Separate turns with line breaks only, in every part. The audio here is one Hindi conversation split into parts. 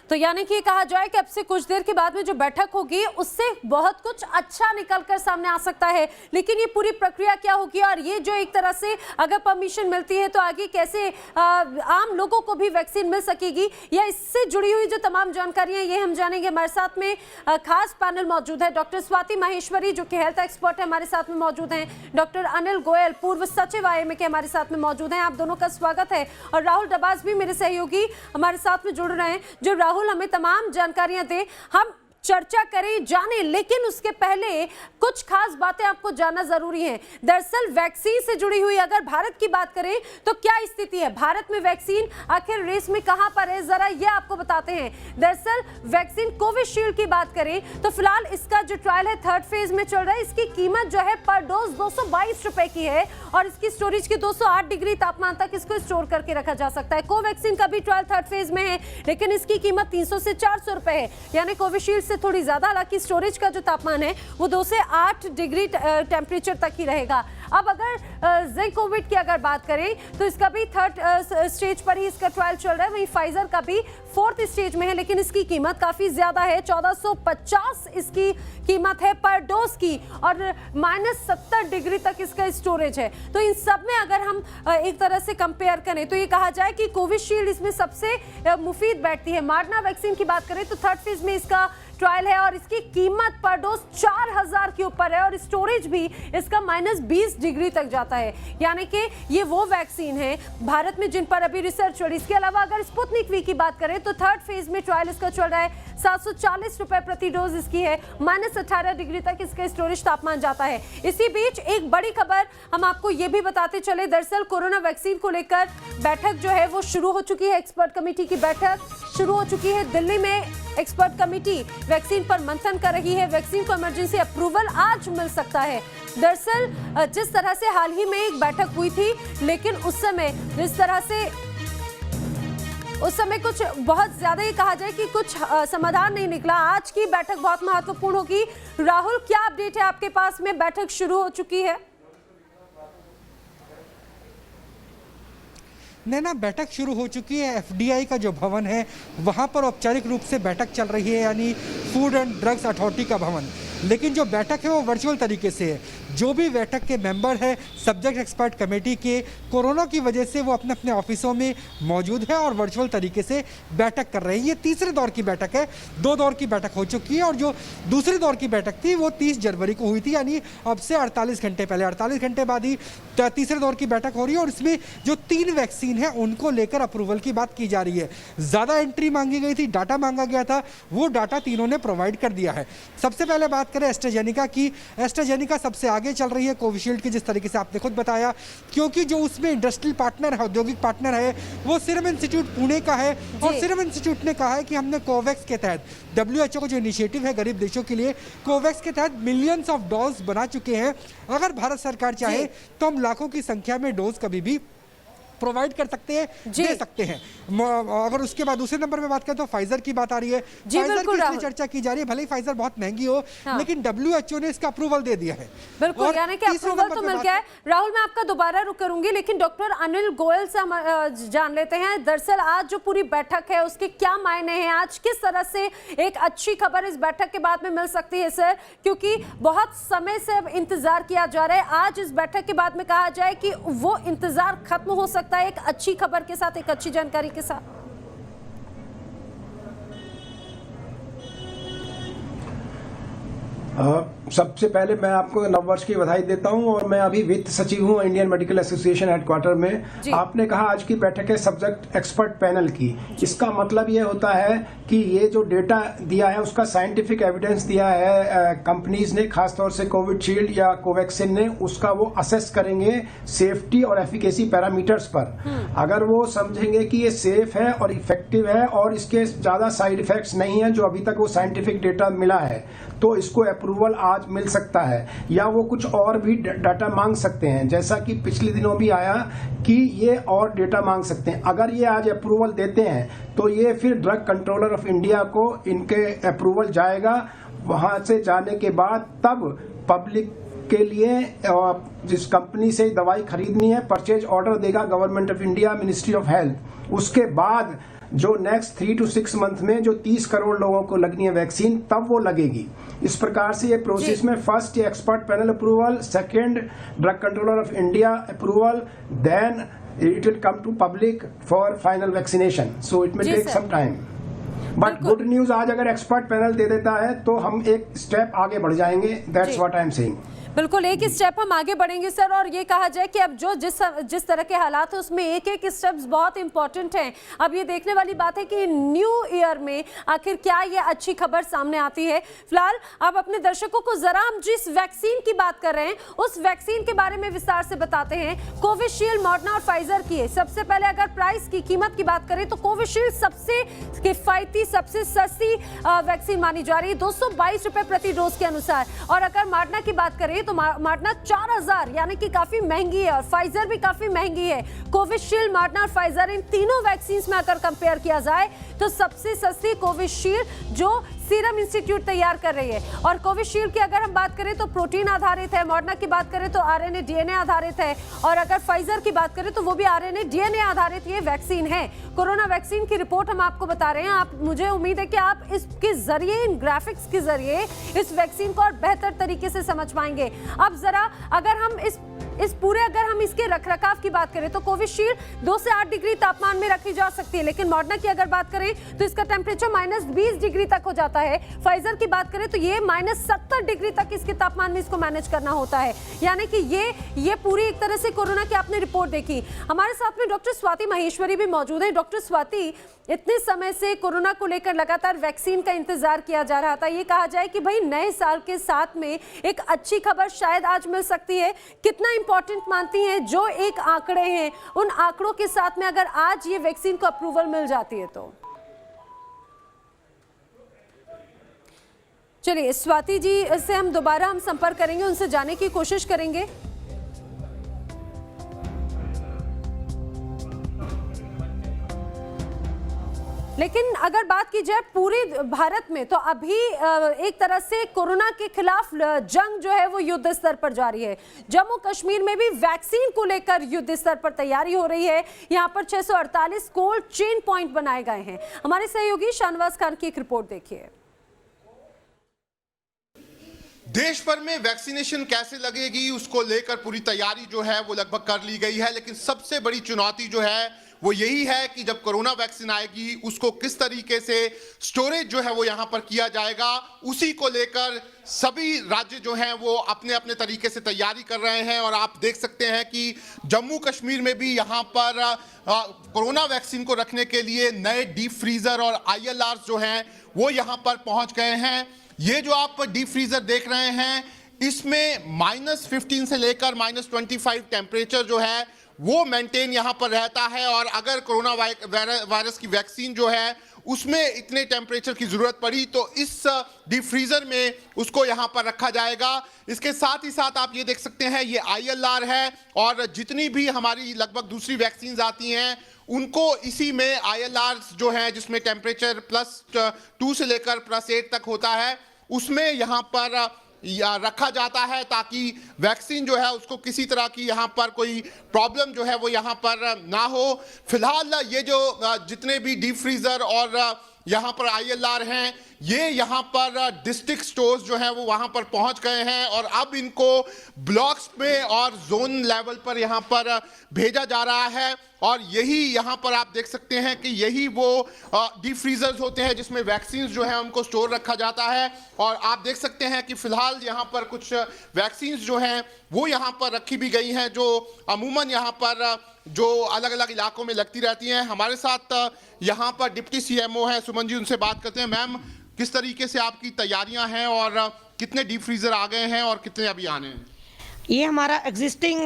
तो यानी कि कहा जाए कि अब से कुछ देर के बाद में जो बैठक होगी उससे बहुत कुछ अच्छा निकलकर सामने आ सकता है, लेकिन ये पूरी प्रक्रिया क्या होगी और ये जो एक तरह से अगर परमिशन मिलती है तो आगे कैसे आम लोगों को भी वैक्सीन मिल सकेगी या इससे जुड़ी हुई जो तमाम जानकारियां ये हम जानेंगे। हमारे साथ में खास पैनल मौजूद है। डॉक्टर स्वाति माहेश्वरी जो कि हेल्थ एक्सपर्ट है हमारे साथ में मौजूद हैं, डॉक्टर अनिल गोयल पूर्व सचिव आईएमए के हमारे साथ में मौजूद हैं। आप दोनों का स्वागत है। और राहुल डबास भी मेरे सहयोगी हमारे साथ में जुड़ रहे हैं, जो राहुल हमें तमाम जानकारियां दे, हम चर्चा करें, जाने। लेकिन उसके पहले कुछ खास बातें आपको जानना जरूरी है। दरअसल वैक्सीन से जुड़ी हुई अगर भारत की बात करें तो क्या स्थिति है, भारत में वैक्सीन आखिर रेस में कहां पर है, जरा ये आपको बताते हैं। दरअसल वैक्सीन कोविशील्ड की बात करें तो फिलहाल इसका जो ट्रायल है 3rd फेज में चल रहा है। इसकी कीमत जो है पर डोज 222 रुपए की है और इसकी स्टोरेज की 208 डिग्री तापमान तक इसको स्टोर करके रखा जा सकता है। कोवैक्सीन का भी ट्रायल 3rd फेज में है, लेकिन इसकी कीमत 300 से 400 रुपए है, यानी कोविशील्ड से थोड़ी ज्यादा। हालांकि स्टोरेज का जो तापमान है वो 2 से 8 डिग्री टेम्परेचर तक ही रहेगा। अब अगर ज़िंकोविड की अगर बात करें तो इसका भी 3rd स्टेज पर ही इसका ट्रायल चल रहा है। वहीं फाइजर का भी 4th स्टेज में है, लेकिन इसकी कीमत काफी ज्यादा है, 1450 इसकी कीमत है पर डोज की और -70 डिग्री तक इसका स्टोरेज है। तो इन सब में अगर हम एक तरह से कंपेयर करें तो ये कहा जाए कि कोविशील्ड इसमें सबसे मुफीद बैठती है। मॉडर्ना वैक्सीन की बात करें तो 3rd फेज में इसका ट्रायल है और इसकी कीमत पर डोज 4000 के ऊपर है और स्टोरेज भी इसका -20 डिग्री तक जाता है। यानी कि ये वो वैक्सीन है भारत में जिन पर अभी रिसर्च हो रही है। इसके अलावा अगर स्पुतनिक वी की बात करें तो 3rd फेज में ट्रायल इसका चल रहा है, 740 रुपए प्रति डोज इसकी है, -18 डिग्री तक इसका स्टोरेज तापमान जाता है। इसी बीच एक बड़ी खबर हम आपको ये भी बताते चले, दरअसल कोरोना वैक्सीन को लेकर बैठक जो है वो शुरू हो चुकी है। एक्सपर्ट कमेटी की बैठक शुरू हो चुकी है दिल्ली में। एक्सपर्ट कमेटी वैक्सीन पर मंथन कर रही है। वैक्सीन को इमरजेंसी अप्रूवल आज मिल सकता है। दरअसल जिस तरह से हाल ही में एक बैठक हुई थी, लेकिन उस समय जिस तरह से कुछ बहुत ज्यादा ही कहा जाए कि कुछ समाधान नहीं निकला। आज की बैठक बहुत महत्वपूर्ण होगी। राहुल, क्या अपडेट है आपके पास में? बैठक शुरू हो चुकी है।
नैना, बैठक शुरू हो चुकी है। एफडीआई का जो भवन है वहां पर औपचारिक रूप से बैठक चल रही है, यानी फूड एंड ड्रग्स अथॉरिटी का भवन। लेकिन जो बैठक है वो वर्चुअल तरीके से है। जो भी बैठक के मेंबर है सब्जेक्ट एक्सपर्ट कमेटी के, कोरोना की वजह से वो अपने अपने ऑफिसों में मौजूद है और वर्चुअल तरीके से बैठक कर रहे हैं। ये तीसरे दौर की बैठक है। 2 दौर की बैठक हो चुकी है और जो दूसरे दौर की बैठक थी वो 30 जनवरी को हुई थी, यानी अब से 48 घंटे पहले। 48 घंटे बाद ही तीसरे दौर की बैठक हो रही है और इसमें जो 3 वैक्सीन है उनको लेकर अप्रूवल की बात की जा रही है। ज़्यादा एंट्री मांगी गई थी, डाटा मांगा गया था, वो डाटा तीनों ने प्रोवाइड कर दिया है। सबसे पहले बात करें एस्ट्राजेनिका की। एस्ट्राजेनिका सबसे आगे चल रही है कोविशील्ड की, जिस तरीके से आपने खुद बताया, क्योंकि जो उसमें इंडस्ट्रियल पार्टनर है, औद्योगिक पार्टनर है, वो सीरम इंस्टीट्यूट पुणे का है। और सीरम इंस्टीट्यूट ने कहा है कि हमने कोवैक्स के तहत, WHO का जो इनिशिएटिव है गरीब देशों के लिए, कोवैक्स के तहत मिलियंस ऑफ डोज बना चुके हैं। अगर भारत सरकार चाहे तो हम लाखों की संख्या में डोज कभी भी प्रोवाइड कर सकते हैं, दे सकते हैं। अगर उसके बाद दूसरे नंबर पे बात करें तो फाइजर की बात आ रही है। फाइजर की इसमें चर्चा की जा रही है, भले ही फाइजर बहुत महंगी हो, लेकिन WHO ने इसका अप्रूवल दे दिया है।
बिल्कुल, यानी कि अप्रूवल तो मिल गया है। राहुल, मैं आपका दोबारा रुक करूंगी, लेकिन डॉक्टर अनिल गोयल से हम जान लेते हैं दरअसल आज जो पूरी बैठक है उसके क्या मायने हैं, आज किस तरह से एक अच्छी खबर इस बैठक के बाद में मिल सकती है सर, क्योंकि बहुत समय से अब इंतजार किया जा रहा है। आज इस बैठक के बाद में कहा जाए कि वो इंतजार खत्म हो सकता है एक अच्छी खबर के साथ, एक अच्छी जानकारी के साथ।
सबसे पहले मैं आपको नववर्ष की बधाई देता हूं और मैं अभी वित्त सचिव हूं इंडियन मेडिकल एसोसिएशन हेडक्वार्टर में। आपने कहा आज की बैठक है सब्जेक्ट एक्सपर्ट पैनल की। इसका मतलब ये होता है कि ये जो डेटा दिया है उसका साइंटिफिक एविडेंस दिया है कंपनीज ने, खासतौर से कोविशील्ड या कोवैक्सीन ने, उसका वो असेस करेंगे सेफ्टी और एफिकेसी पैरामीटर्स पर। अगर वो समझेंगे कि ये सेफ है और इफेक्टिव है और इसके ज्यादा साइड इफेक्ट्स नहीं है जो अभी तक वो साइंटिफिक डेटा मिला है, तो इसको अप्रूवल आज मिल सकता है। या वो कुछ और भी डाटा मांग सकते हैं, जैसा कि पिछले दिनों भी आया कि ये और डेटा मांग सकते हैं। अगर ये आज अप्रूवल देते हैं तो ये फिर ड्रग कंट्रोलर ऑफ इंडिया को इनके अप्रूवल जाएगा। वहां से जाने के बाद तब पब्लिक के लिए जिस कंपनी से दवाई खरीदनी है परचेज ऑर्डर देगा government of India, ministry of health. उसके बाद जो नेक्स्ट 3 to 6 मंथ में जो 30 करोड़ लोगों को लगनी है वैक्सीन, तब वो लगेगी। इस प्रकार से ये प्रोसेस में फर्स्ट ये expert panel approval, second drug controller of India approval, then it will come to public for final vaccination, so it may take some time, but good news, आज अगर एक्सपर्ट पैनल दे देता है तो हम एक स्टेप आगे बढ़ जाएंगे। That's what I am saying.
बिल्कुल एक स्टेप हम आगे बढ़ेंगे सर, और ये कहा जाए कि अब जो जिस तरह के हालात है उसमें एक एक स्टेप्स बहुत इंपॉर्टेंट हैं। अब ये देखने वाली बात है कि न्यू ईयर में आखिर क्या ये अच्छी खबर सामने आती है। फिलहाल अब अपने दर्शकों को जरा हम जिस वैक्सीन की बात कर रहे हैं उस वैक्सीन के बारे में विस्तार से बताते हैं। कोविशील्ड, मॉडर्ना और फाइजर की सबसे पहले अगर प्राइस की कीमत की बात करें तो कोविशील्ड सबसे किफायती, सबसे सस्ती वैक्सीन मानी जा रही है, 222 रुपए प्रति डोज के अनुसार। और अगर मॉडर्ना की बात करें तो मॉडर्ना 4000 यानी कि काफी महंगी है, और फाइजर भी काफी महंगी है। कोविशील्ड, मॉडर्ना और फाइजर, इन तीनों वैक्सीन में अगर कंपेयर किया जाए तो सबसे सस्ती कोविशील्ड जो सीरम इंस्टीट्यूट तैयार कर रही है। और कोविशील्ड की अगर हम बात करें तो प्रोटीन आधारित है, मॉडर्ना की बात करें तो आरएनए डीएनए आधारित है, और अगर फाइजर की बात करें तो वो भी आरएनए डीएनए आधारित ये वैक्सीन है। कोरोना वैक्सीन की रिपोर्ट हम आपको बता रहे हैं। आप, मुझे उम्मीद है कि आप इसके जरिए, इन ग्राफिक्स के जरिए इस वैक्सीन को और बेहतर तरीके से समझ पाएंगे। अब जरा अगर हम इस पूरे, अगर हम इसके रखरखाव की बात करें तो कोविशील्ड 2 से 8 डिग्री तापमान में रखी जा सकती है, लेकिन मॉडर्ना की अगर बात करें तो इसका टेम्परेचर -20 डिग्री तक हो जाता है। फाइजर की बात करें तो ये -70 डिग्री तक इसके तापमान में इसको मैनेज करना होता है। यानी कि ये पूरी एक तरह से कोरोना की आपने रिपोर्ट देखी। हमारे साथ में डॉक्टर स्वाति महेश्वरी भी मौजूद है। डॉक्टर स्वाति, इतने समय से कोरोना को लेकर लगातार वैक्सीन का इंतजार किया जा रहा था। ये कहा जाए कि भाई नए साल के साथ में एक अच्छी खबर शायद आज मिल सकती है। कितना इंपॉर्टेंट मानती हैं जो एक आंकड़े हैं, उन आंकड़ों के साथ में अगर आज ये वैक्सीन को अप्रूवल मिल जाती है तो? चलिए स्वाति जी से हम दोबारा संपर्क करेंगे, उनसे जानने की कोशिश करेंगे। लेकिन अगर बात की जाए पूरे भारत में तो अभी एक तरह से कोरोना के खिलाफ जंग जो है वो युद्ध स्तर पर जारी है। जम्मू कश्मीर में भी वैक्सीन को लेकर युद्ध स्तर पर तैयारी हो रही है। यहां पर 648 कोल्ड चेन पॉइंट बनाए गए हैं। हमारे सहयोगी शाहनवाज खान की एक रिपोर्ट देखिए।
देश भर में वैक्सीनेशन कैसे लगेगी उसको लेकर पूरी तैयारी जो है वो लगभग कर ली गई है, लेकिन सबसे बड़ी चुनौती जो है वो यही है कि जब कोरोना वैक्सीन आएगी उसको किस तरीके से स्टोरेज जो है वो यहाँ पर किया जाएगा। उसी को लेकर सभी राज्य जो हैं वो अपने अपने तरीके से तैयारी कर रहे हैं। और आप देख सकते हैं कि जम्मू कश्मीर में भी यहाँ पर कोरोना वैक्सीन को रखने के लिए नए डीप फ्रीजर और ILR जो हैं वो यहाँ पर पहुँच गए हैं। ये जो आप डीप फ्रीजर देख रहे हैं इसमें -15 से लेकर -25 टेम्परेचर जो है वो मेंटेन यहाँ पर रहता है। और अगर कोरोना वायरस की वैक्सीन जो है उसमें इतने टेम्परेचर की ज़रूरत पड़ी तो इस डीप फ्रीज़र में उसको यहाँ पर रखा जाएगा। इसके साथ ही साथ आप ये देख सकते हैं ये ILR है, और जितनी भी हमारी लगभग दूसरी वैक्सीन आती हैं उनको इसी में ILR जो है जिसमें टेम्परेचर +2 से लेकर +8 तक होता है उसमें यहाँ पर रखा जाता है, ताकि वैक्सीन जो है उसको किसी तरह की यहाँ पर कोई प्रॉब्लम जो है वो यहाँ पर ना हो। फिलहाल ये जो जितने भी डीप फ्रीजर और यहाँ पर ILR हैं ये यहाँ पर डिस्ट्रिक्ट स्टोर्स जो हैं वो वहाँ पर पहुँच गए हैं, और अब इनको ब्लॉक्स में और जोन लेवल पर यहाँ पर भेजा जा रहा है। और यही यहाँ पर आप देख सकते हैं कि यही वो डीप फ्रीजर्स होते हैं जिसमें वैक्सीन जो है उनको स्टोर रखा जाता है। और आप देख सकते हैं कि फिलहाल यहाँ पर कुछ वैक्सीन जो हैं वो यहाँ पर रखी भी गई हैं जो अमूमन यहाँ पर जो अलग अलग इलाकों में लगती रहती हैं। हमारे साथ यहाँ पर डिप्टी CMO हैं सुमन जी, उनसे बात करते हैं। मैम, किस तरीके से आपकी तैयारियां हैं और कितने डीप फ्रीजर आ गए हैं और कितने अभी आने हैं?
ये हमारा एग्जिस्टिंग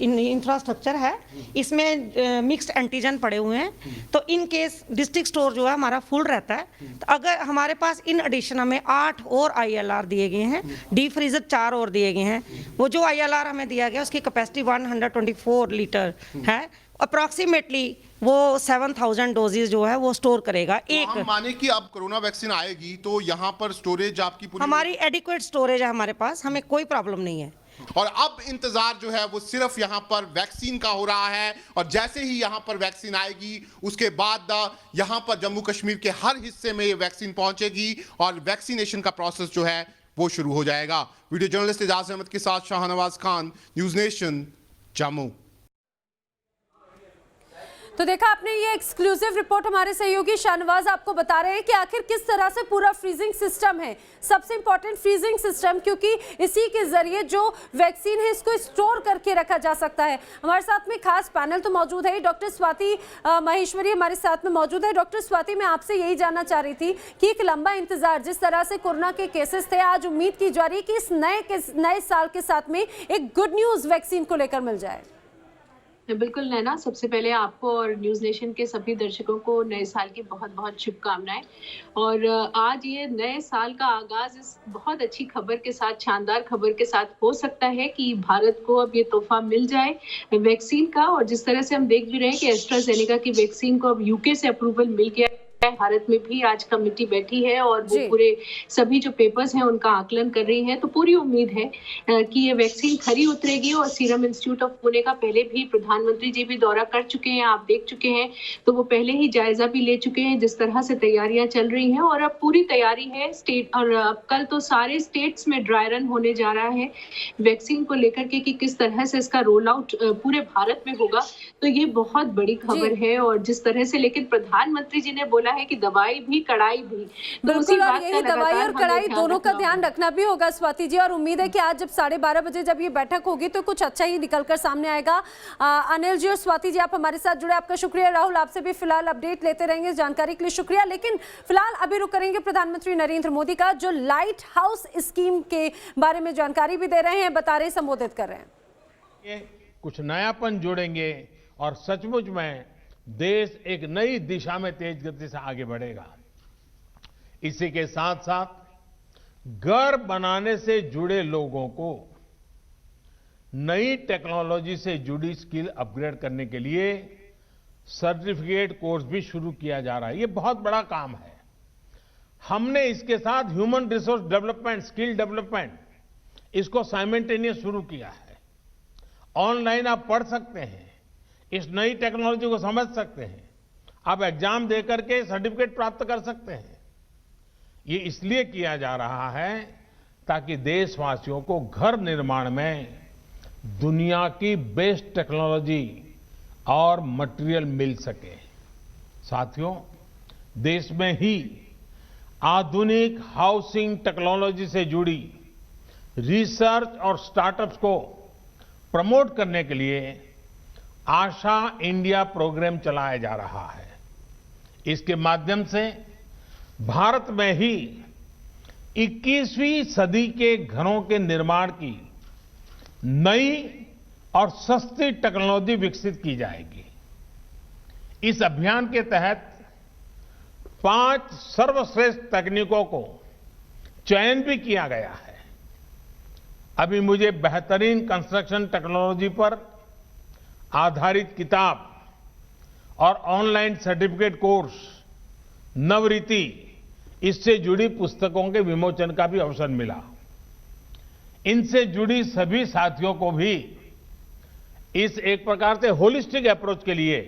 इंफ्रास्ट्रक्चर है, इसमें मिक्स्ड एंटीजन पड़े हुए हैं। तो इन केस डिस्ट्रिक्ट स्टोर जो है हमारा फुल रहता है। तो अगर हमारे पास इन एडिशन हमें 8 और ILR दिए गए हैं, डीप फ्रीजर 4 और दिए गए हैं। वो जो ILR हमें दिया गया उसकी कैपेसिटी 124 लीटर है। अप्रॉक्सीमेटली वो 7000 डोजेज जो है वो स्टोर करेगा।
तो
एक
हम माने कि अब कोरोना वैक्सीन आएगी तो यहाँ पर स्टोरेज आपकी पूरी
हमारी एडिक्वेट स्टोरेज है हमारे पास, हमें कोई प्रॉब्लम नहीं है।
और अब इंतजार जो है वो सिर्फ यहां पर वैक्सीन का हो रहा है और जैसे ही यहां पर वैक्सीन आएगी उसके बाद यहां पर जम्मू कश्मीर के हर हिस्से में ये वैक्सीन पहुंचेगी और वैक्सीनेशन का प्रोसेस जो है वो शुरू हो जाएगा। वीडियो जर्नलिस्ट एजाज अहमद के साथ शाहनवाज खान, न्यूज नेशन, जम्मू।
तो देखा आपने ये एक्सक्लूसिव रिपोर्ट हमारे सहयोगी शाहनवाज आपको बता रहे हैं कि आखिर किस तरह से पूरा फ्रीजिंग सिस्टम है, सबसे इंपॉर्टेंट फ्रीजिंग सिस्टम, क्योंकि इसी के जरिए जो वैक्सीन है इसको स्टोर करके रखा जा सकता है। हमारे साथ में खास पैनल तो मौजूद है, डॉक्टर स्वाति महेश्वरी हमारे साथ में मौजूद है। डॉक्टर स्वाति, मैं आपसे यही जानना चाह रही थी कि एक लंबा इंतजार, जिस तरह से कोरोना के केसेस थे, आज उम्मीद की जा रही है कि इस नए साल के साथ में एक गुड न्यूज वैक्सीन को लेकर मिल जाए।
बिल्कुल नैना, सबसे पहले आपको और न्यूज़ नेशन के सभी दर्शकों को नए साल की बहुत बहुत शुभकामनाएं। और आज ये नए साल का आगाज इस बहुत अच्छी खबर के साथ, शानदार खबर के साथ हो सकता है कि भारत को अब ये तोहफा मिल जाए वैक्सीन का। और जिस तरह से हम देख भी रहे हैं कि एस्ट्राजेनेका की वैक्सीन को अब यूके से अप्रूवल मिल गया, भारत में भी आज कमेटी बैठी है और वो पूरे सभी जो पेपर्स हैं उनका आकलन कर रही है। तो पूरी उम्मीद है कि ये वैक्सीन खरी उतरेगी। और सीरम इंस्टीट्यूट ऑफ पुणे का पहले भी प्रधानमंत्री जी भी दौरा कर चुके हैं, आप देख चुके हैं, तो वो पहले ही जायजा भी ले चुके हैं जिस तरह से तैयारियां चल रही हैं। और अब पूरी तैयारी है स्टेट, और अब कल तो सारे स्टेट्स में ड्राई रन होने जा रहा है वैक्सीन को लेकर के कि किस तरह से इसका रोल आउट पूरे भारत में होगा। तो ये बहुत बड़ी खबर है। और जिस तरह से लेकिन प्रधानमंत्री जी ने बोला है कि दवाई भी कड़ाई भी, तो
बिल्कुल, और यही दवाई और कड़ाई दोनों का ध्यान रखना भी होगा स्वाति जी। और उम्मीद है कि आज जब 12:30 बजे जब ये बैठक होगी तो कुछ अच्छा ही निकलकर सामने आएगा। अनिल जी और स्वाति जी, आप हमारे साथ जुड़े, आपका शुक्रिया। राहुल, आपसे भी फिलहाल अपडेट लेते रहेंगे, जानकारी के लिए शुक्रिया। लेकिन फिलहाल अभी रुक करेंगे प्रधानमंत्री नरेंद्र मोदी का, जो लाइट हाउस स्कीम के बारे में जानकारी भी दे रहे हैं, बता रहे, संबोधित कर रहे हैं।
कुछ नयापन जोड़ेंगे और सचमुच में देश एक नई दिशा में तेज गति से आगे बढ़ेगा। इसी के साथ साथ घर बनाने से जुड़े लोगों को नई टेक्नोलॉजी से जुड़ी स्किल अपग्रेड करने के लिए सर्टिफिकेट कोर्स भी शुरू किया जा रहा है। ये बहुत बड़ा काम है। हमने इसके साथ human resource development, skill development, इसको साइमल्टेनियस शुरू किया है। ऑनलाइन आप पढ़ सकते हैं, इस नई टेक्नोलॉजी को समझ सकते हैं, आप एग्जाम दे करके सर्टिफिकेट प्राप्त कर सकते हैं। ये इसलिए किया जा रहा है ताकि देशवासियों को घर निर्माण में दुनिया की बेस्ट टेक्नोलॉजी और मटेरियल मिल सके। साथियों, देश में ही आधुनिक हाउसिंग टेक्नोलॉजी से जुड़ी रिसर्च और स्टार्टअप्स को प्रमोट करने के लिए आशा इंडिया प्रोग्राम चलाया जा रहा है। इसके माध्यम से भारत में ही 21वीं सदी के घरों के निर्माण की नई और सस्ती टेक्नोलॉजी विकसित की जाएगी। इस अभियान के तहत 5 सर्वश्रेष्ठ तकनीकों को चयन भी किया गया है। अभी मुझे बेहतरीन कंस्ट्रक्शन टेक्नोलॉजी पर आधारित किताब और ऑनलाइन सर्टिफिकेट कोर्स नवरीति, इससे जुड़ी पुस्तकों के विमोचन का भी अवसर मिला। इनसे जुड़ी सभी साथियों को भी इस एक प्रकार से होलिस्टिक अप्रोच के लिए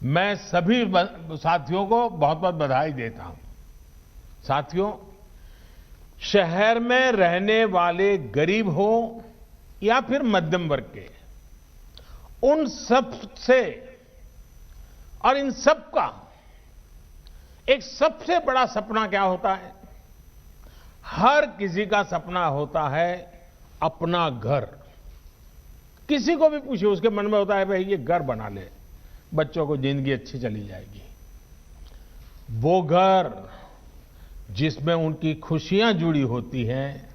मैं सभी साथियों को बहुत बहुत बधाई देता हूं। साथियों, शहर में रहने वाले गरीब हो या फिर मध्यम वर्ग के, उन सब से और इन सब का एक सबसे बड़ा सपना क्या होता है? हर किसी का सपना होता है अपना घर। किसी को भी पूछिए, उसके मन में होता है भाई ये घर बना ले, बच्चों को जिंदगी अच्छी चली जाएगी। वो घर जिसमें उनकी खुशियां जुड़ी होती हैं,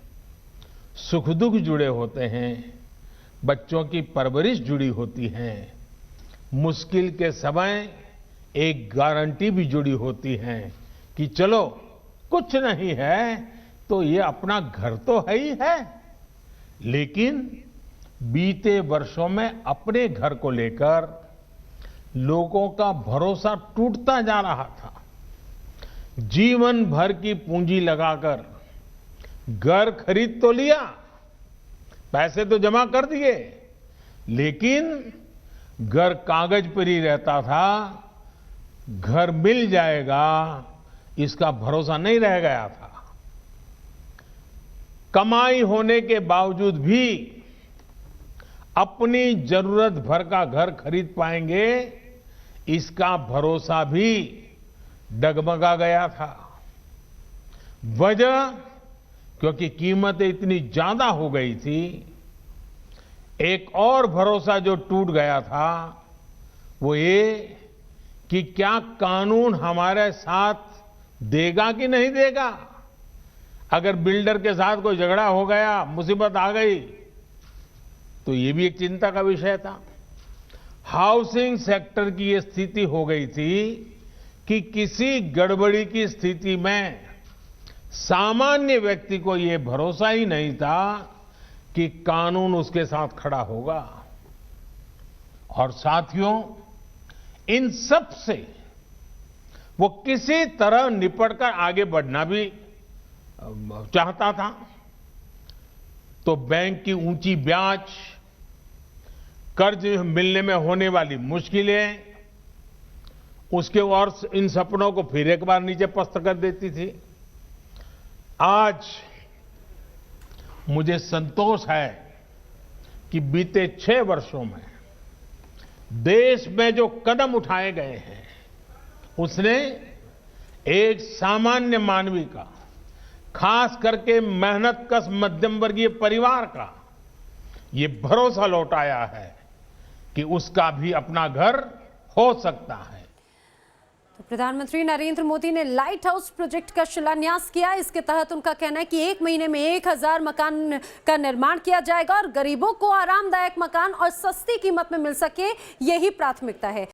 सुख दुख जुड़े होते हैं, बच्चों की परवरिश जुड़ी होती है, मुश्किल के समय एक गारंटी भी जुड़ी होती है कि चलो कुछ नहीं है तो ये अपना घर तो है ही है। लेकिन बीते वर्षों में अपने घर को लेकर लोगों का भरोसा टूटता जा रहा था। जीवन भर की पूंजी लगाकर घर खरीद तो लिया, पैसे तो जमा कर दिए, लेकिन घर कागज पर ही रहता था। घर मिल जाएगा इसका भरोसा नहीं रह गया था। कमाई होने के बावजूद भी अपनी जरूरत भर का घर खरीद पाएंगे, इसका भरोसा भी डगमगा गया था। वजह क्योंकि कीमतें इतनी ज्यादा हो गई थी। एक और भरोसा जो टूट गया था वो ये कि क्या कानून हमारे साथ देगा कि नहीं देगा। अगर बिल्डर के साथ कोई झगड़ा हो गया, मुसीबत आ गई, तो ये भी एक चिंता का विषय था। हाउसिंग सेक्टर की ये स्थिति हो गई थी कि किसी गड़बड़ी की स्थिति में सामान्य व्यक्ति को ये भरोसा ही नहीं था कि कानून उसके साथ खड़ा होगा। और साथियों, इन सब से वो किसी तरह निपटकर आगे बढ़ना भी चाहता था। तो बैंक की ऊंची ब्याज, कर्ज मिलने में होने वाली मुश्किलें उसके और इन सपनों को फिर एक बार नीचे पस्त कर देती थी। आज मुझे संतोष है कि बीते 6 वर्षों में देश में जो कदम उठाए गए हैं उसने एक सामान्य मानवी का, खास करके मेहनतकश मध्यम वर्गीय परिवार का ये भरोसा लौटाया है कि उसका भी अपना घर हो सकता है।
प्रधानमंत्री नरेंद्र मोदी ने लाइट हाउस प्रोजेक्ट का शिलान्यास किया। इसके तहत उनका कहना है कि 1 महीने में 1000 मकान का निर्माण किया जाएगा और गरीबों को आरामदायक मकान और सस्ती कीमत में मिल सके, यही प्राथमिकता है।